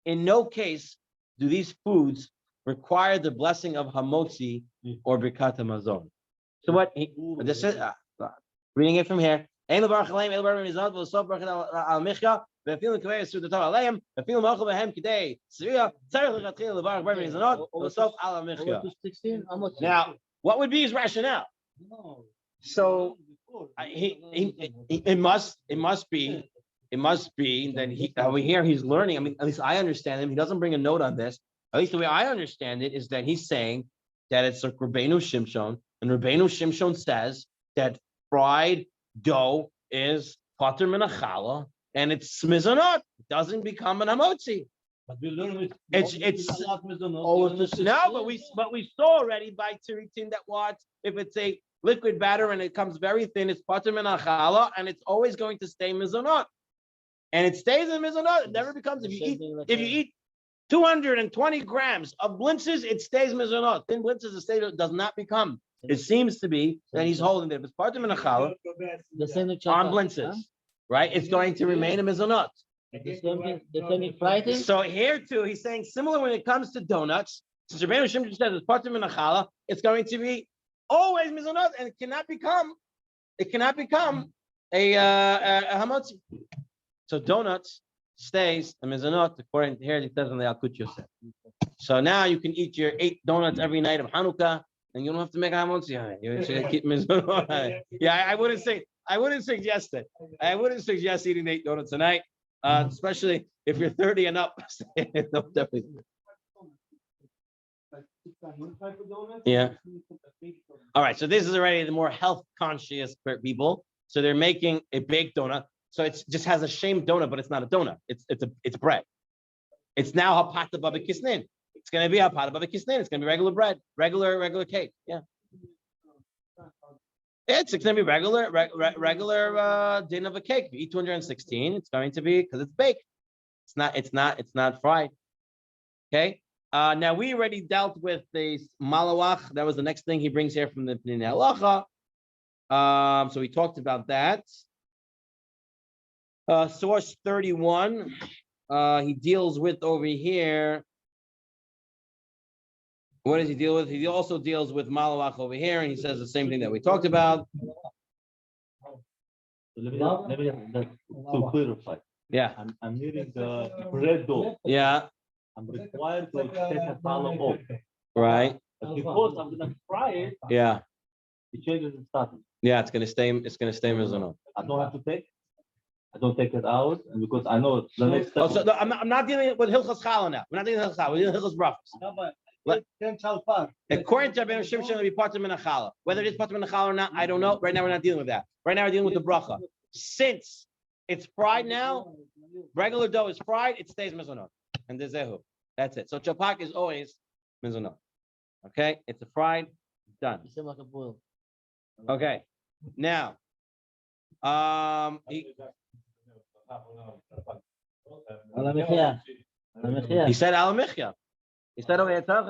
In no case do these foods require the blessing of hamotzi or birkat hamazon. So what this is, reading it from here. Now, what would be his rationale? So it must be that over here he's learning. I mean, at least I understand him. He doesn't bring a note on this. At least the way I understand it is that he's saying that it's like Rabbeinu Shimshon, and Rabbeinu Shimshon says that fried dough is pater min challah, and it's mezonot. It doesn't become an hamotzi. But we learn It's no, but we saw already by Tiritin that what if it's a liquid batter and it comes very thin, it's pater min challah, and it's always going to stay mezonot, and it stays in mezonot. It never becomes if you eat 220 grams of blintzes, it stays mezonot. Thin blintzes, it does not become. It seems to be that he's holding it. If it's pater min challah on blintzes, right? It's going to remain a mezonot. So here too, he's saying similar when it comes to donuts. Since Rabbeinu Shimshon says it's pater min challah, it's going to be always mezonot, and it cannot become a hamotzi. So donuts stays a mezonot according to here. It says in the Yalkut Yosef. So now you can eat your 8 donuts every night of Hanukkah, and you don't have to make a hamotzi on it. You should keep mezonot. Yeah, I wouldn't suggest it. I wouldn't suggest eating 8 donuts a night, especially if you're 30 and up. No, definitely. Yeah. All right. So this is already the more health conscious people. So they're making a baked donut. So it just has a shame donut, but it's not a donut. It's bread. It's now hapata baba kisnin. It's going to be hapata baba kisnin. It's going to be regular bread, regular cake. Yeah. It's going to be regular din of a cake. If you eat 216, it's going to be because it's baked. It's not fried. Okay. Now we already dealt with the malawach. That was the next thing he brings here from the Pnei Halacha. So we talked about that. Source 31. He deals with over here. What does he deal with? He also deals with malawach over here, and he says the same thing that we talked about. Let me to clarify. Yeah. I'm needing the bread dough. Yeah. I'm required to take a follow off. Right. But because I'm gonna fry it, Yeah. it changes the status. Yeah. It's gonna stay mezonot. I don't have to take. I don't take it out, and because I know the next step. Oh, so I'm not dealing with hilchos challah now. We're not dealing with hilchos challah. We're dealing with hilchos brachos. According to Rabbeinu Shimshon, it'll be part of minachala. Whether it is part of minachala or not, I don't know. Right now, we're not dealing with that. Right now, we're dealing with the bracha. Since it's fried now, regular dough is fried, it stays mezonot. And there's zehu. That's it. So chapak is always mezonot. Okay, it's a fried, done. You seem like a boil. Okay, now, he said alamichya. He said over here, all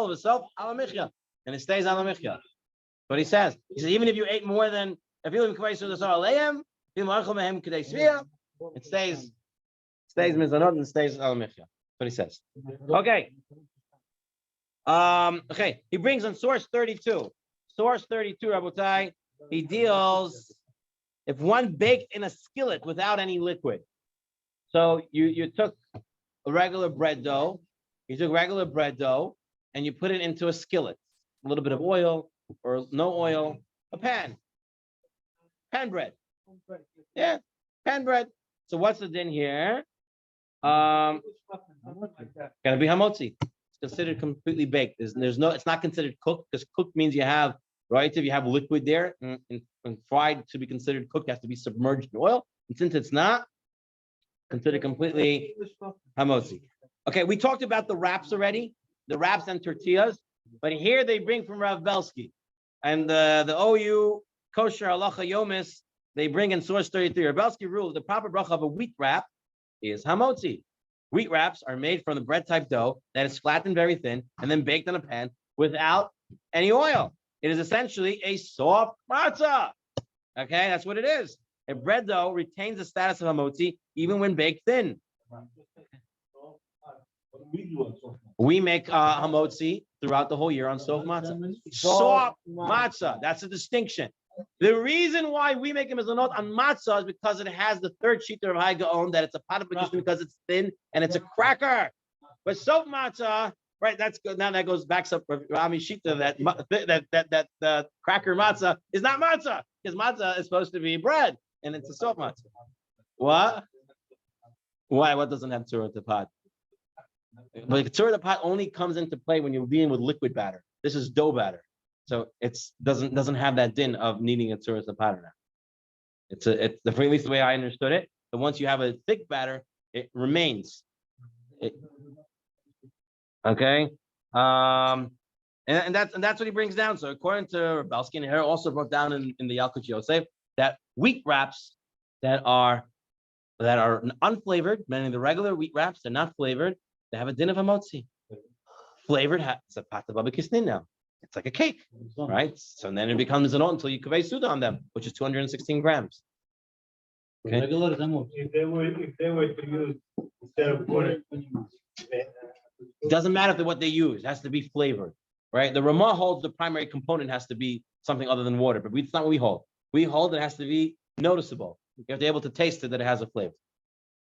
of itself, alamichya, and it stays alamichya. What he says. He said even if you ate more than if you it stays mizanot and stays alamichya. What he says. Okay. Okay. He brings on source 32. Source 32, Rabotai. He deals if one baked in a skillet without any liquid. So you took a regular bread dough. You took regular bread dough and you put it into a skillet, a little bit of oil or no oil, a pan bread. Yeah, pan bread. So what's the din here? Gonna be hamotzi. It's considered completely baked. There's no. It's not considered cooked because cooked means you have right. If you have liquid there, and fried to be considered cooked, it has to be submerged in oil. And since it's not, considered completely hamotzi. Okay, we talked about the wraps already, the wraps and tortillas, but here they bring from Rav Belsky. And the OU kosher halacha yomis, they bring in source 33. Rav Belsky rules the proper bracha of a wheat wrap is hamotzi. Wheat wraps are made from the bread type dough that is flattened very thin and then baked in a pan without any oil. It is essentially a soft matzah. Okay, that's what it is. A bread dough retains the status of hamotzi even when baked thin. We make hamotzi throughout the whole year on soft matzah. Soft matzah. That's a distinction. The reason why we make a mezonot on matzah is because it has the third sheeter of High Gaon that it's a pot of because it's thin and it's a cracker. But soft matzah, right? That's good. Now that goes back up Rami Shita that the cracker matzah is not matzah because matzah is supposed to be bread and it's a soft matzah. What? Why? What doesn't have tzurba to pot? But tzurba pot only comes into play when you're dealing with liquid batter. This is dough batter, so it's doesn't have that din of needing a tzurba pot now. It's at least the way I understood it. But once you have a thick batter, it remains. Okay, and that's what he brings down. So according to Rabelsky, and here also brought down in the Yalkut Yosef that wheat wraps that are unflavored, meaning the regular wheat wraps, they're not flavored. They have a din of hamotzi. Flavored, it's a pata baba kisnin now. It's like a cake, right? So then it becomes an until you kaveh suda on them, which is 216 grams. Okay. If they were to use instead of water, It doesn't matter what they use; it has to be flavored, right? The Ramah holds the primary component has to be something other than water, but it's not what we hold. We hold it has to be noticeable. You have to be able to taste it that it has a flavor.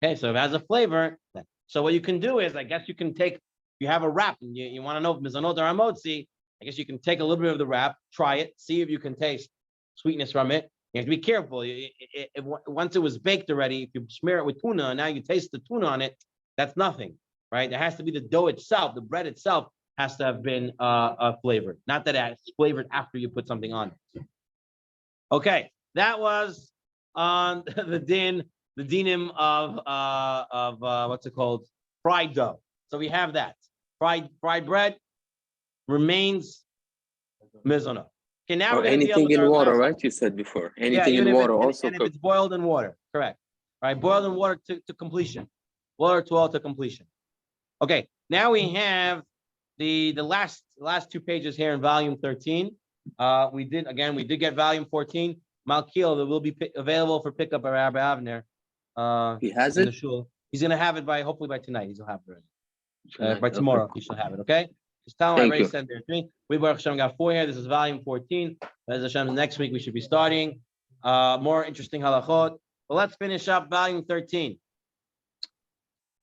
Okay, so if it has a flavor, then. So what you can do is, I guess you can take, you have a wrap, and you want to know if Mezonot or Hamotzi, I guess you can take a little bit of the wrap, try it, see if you can taste sweetness from it. You have to be careful. Once it was baked already, if you smear it with tuna, and now you taste the tuna on it, that's nothing, right? It has to be the dough itself, the bread itself, has to have been flavored, not that it's flavored after you put something on it. Okay, that was on the dinim of what's it called? Fried dough. So we have that. Fried bread remains mezonot. Okay, now Or we're going to anything deal in with water, our right? You said before. yeah, Anything even in if water also and if cooked. it's boiled in water, correct? Right, boiled in water to completion, water to all to completion. Okay, now we have the last 2 pages here in volume 13. We did get volume 14. Malkiel that will be available for pickup at Rabbi Avner. He has in it? the shul. He's gonna have it hopefully by tonight. He'll have it Tonight, by okay. tomorrow. He should have it. Okay. Just tell him I Thank already you. sent there 3. We Baruch Hashem got 4 here. This is volume 14. As Hashem, next week we should be starting more interesting halachot. But let's finish up volume 13.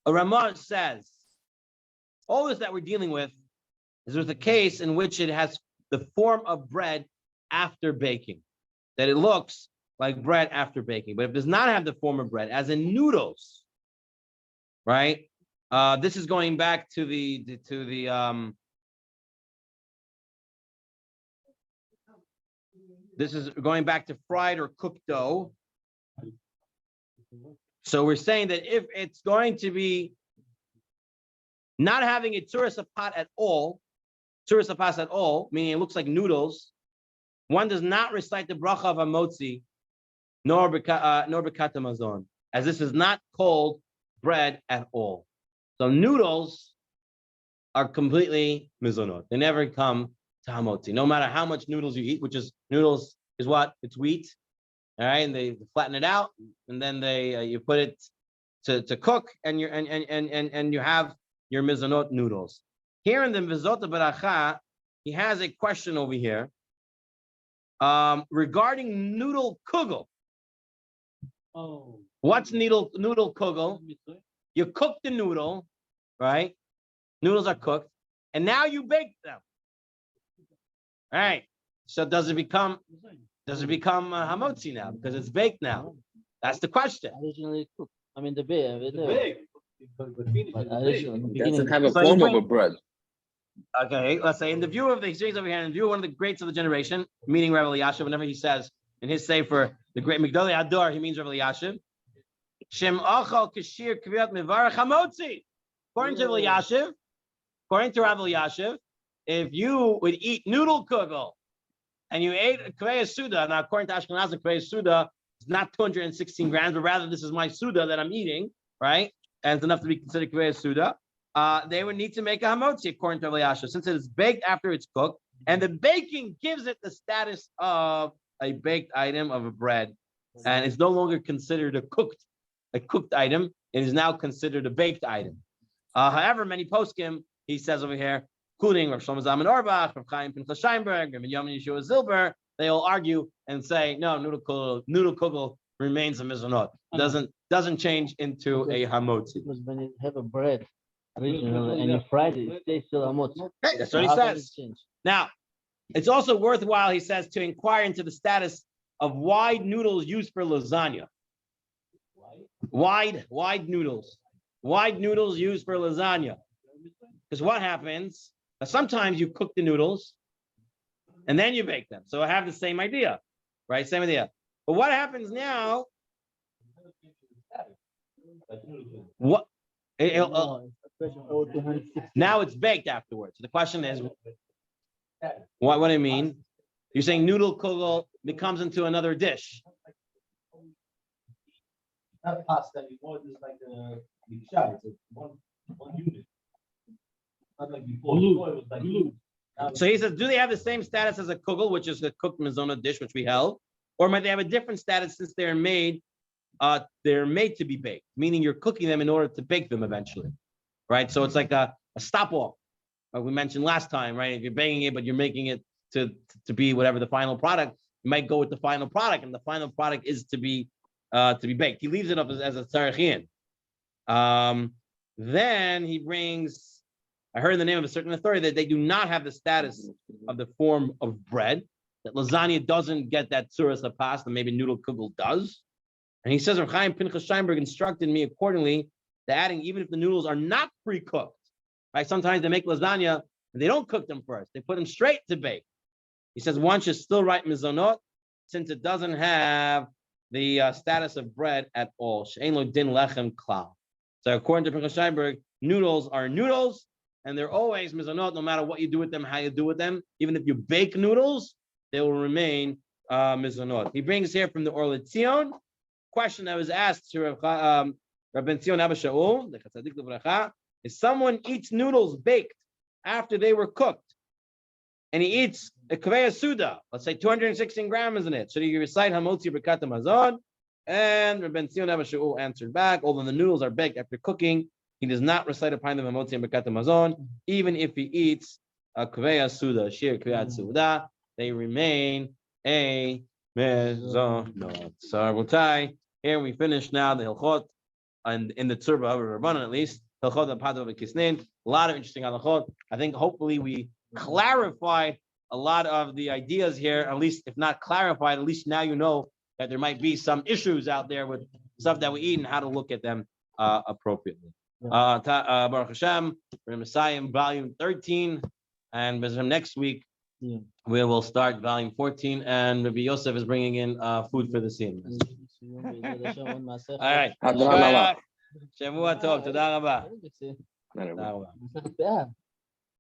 A Ramah says all this that we're dealing with is there's a case in which it has the form of bread after baking, that it looks like bread after baking. But if it does not have the form of bread, as in noodles, right? This is going back to the this is going back to fried or cooked dough. So we're saying that if it's going to be not having a tzura sapat at all, meaning it looks like noodles, one does not recite the bracha of Hamotzi, nor bekata mazon, as this is not called bread at all. So noodles are completely mezonot. They never come to Hamotzi. No matter how much noodles you eat, which is noodles is what? It's wheat. All right, and they flatten it out, and then they you put it to cook, and you have your mezonot noodles. Here in the Mezonot Baracha, he has a question over here regarding noodle kugel. Oh. What's noodle kugel? You cook the noodle, right? Noodles are cooked, and now you bake them. All right. So does it become hamotzi now because it's baked now? That's the question. Originally cooked. I mean the bake. It doesn't have a So you form bring- of a bread. Okay, let's say in the view of the series over here, in the view of one of the greats of the generation, meaning Rabbi Elyashiv, whenever he says in his sefer the great Migdalei Ador, he means Rabbi Elyashiv. Shem achal kashir kviyat mevarach hamotzi. According to Rabbi Elyashiv, according to Rabbi Elyashiv, if you would eat noodle kugel and you ate kvei suda, now according to Ashkenaz, kvei suda is not 216 grams, but rather this is my suda that I'm eating, right? And it's enough to be considered kvei suda. They would need to make a hamotzi according to Rabbi Elyashiv, since it is baked after it's cooked, and the baking gives it the status of a baked item of a bread, and it's no longer considered a cooked item. It is now considered a baked item. However, many poskim, he says over here, including Rav Shlomo Zalman Auerbach, Rav Chaim Pinchas Scheinberg, Rav Yamin Yeshua Zilber, they all argue and say, no, noodle kugel remains a mezonot. Doesn't change into a hamotzi. Because when you have a bread original and you fried it, it stays still hamotzi. Okay, that's what he says. Now, it's also worthwhile, he says, to inquire into the status of wide noodles used for lasagna. Wide noodles used for lasagna. Because what happens? Sometimes you cook the noodles and then you bake them. So I have the same idea, right? Same idea. But what happens now? What? Now it's baked afterwards. So the question is, what do you mean? You're saying noodle kugel becomes into another dish. Not pasta anymore, just like a shot. It's one unit. Not like before. Before it was like glue. So he says, do they have the same status as a kugel, which is a cooked mezonah dish, which we held, or might they have a different status since they're made to be baked, meaning you're cooking them in order to bake them eventually, right? So it's like a stop-off. We mentioned last time, right? If you're baking it, but you're making it to be whatever the final product, you might go with the final product, and the final product is to be baked. He leaves it up as a tzarechien. Then he brings, I heard the name of a certain authority that they do not have the status of the form of bread, that lasagna doesn't get that tzuras hapas, and maybe noodle kugel does. And he says, Rav Chaim Pinchas Scheinberg instructed me accordingly to adding, even if the noodles are not pre-cooked, right? Sometimes they make lasagna And they don't cook them first. They put them straight to bake. He says one should still write mezonot since it doesn't have the status of bread at all. She'ein lo din lechem klal. So according to Pinchas Steinberg, noodles are noodles, and they're always mezonot, no matter what you do with them, how you do with them. Even if you bake noodles, they will remain mezonot. He brings here from the Or L'Tzion, question that was asked to Rabbi Tzion Abba Shaul, the Chatzadik L'Vracha, if someone eats noodles baked after they were cooked, and he eats a kveya suda, let's say 216 grams in it, should he recite Hamotzi B'kat HaMazon? And Rabbi Tzion Abba Shaul answered back, although the noodles are baked after cooking, he does not recite a pint of Hamotzi and B'kat HaMazon, even if he eats a kveya suda, shir kveyat suda, they remain a mezonot. So Rabotai, here we finish now the Hilchot, and in the Tzurba of Rabbanan at least, Hilchot Apadav Kisnin, a lot of interesting halachot. I think hopefully we clarified a lot of the ideas here, at least if not clarified, at least now you know that there might be some issues out there with stuff that we eat and how to look at them appropriately. Baruch Hashem, we're in Messiah volume 13, and next week we will start volume 14, and Rabbi Yosef is bringing in food for the scene. All right. Hadran Allah. Shavua Tov. Toda Rabba. Never mind. Toda Rabba.